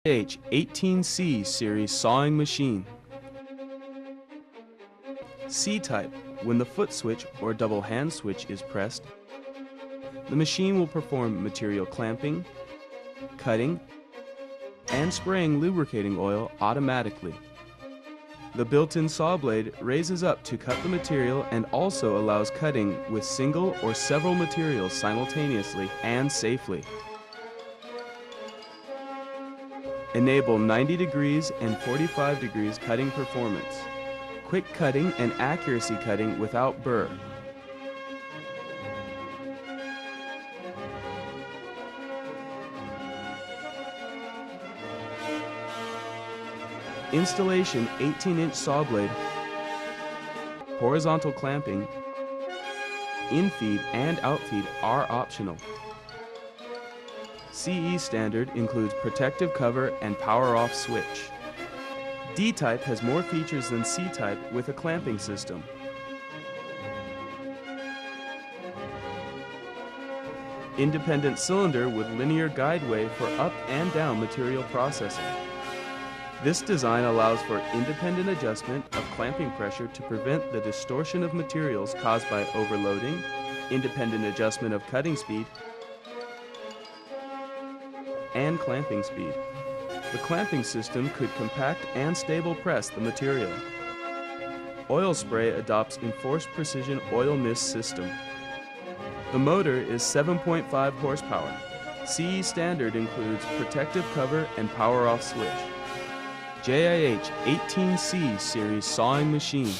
JIH-18C series sawing machine. C-type, when the foot switch or double hand switch is pressed, the machine will perform material clamping, cutting, and spraying lubricating oil automatically. The built-in saw blade raises up to cut the material and also allows cutting with single or several materials simultaneously and safely. Enable 90 degrees and 45 degrees cutting performance. Quick cutting and accuracy cutting without burr. Installation 18-inch saw blade, horizontal clamping, in-feed and out-feed are optional. CE standard includes protective cover and power-off switch. D-type has more features than C-type with a clamping system. Independent cylinder with linear guideway for up and down material processing. This design allows for independent adjustment of clamping pressure to prevent the distortion of materials caused by overloading, independent adjustment of cutting speed, and clamping speed. The clamping system could compact and stable press the material. Oil spray adopts enforced precision oil mist system. The motor is 7.5 horsepower. CE standard includes protective cover and power-off switch. JIH-18C series sawing machine.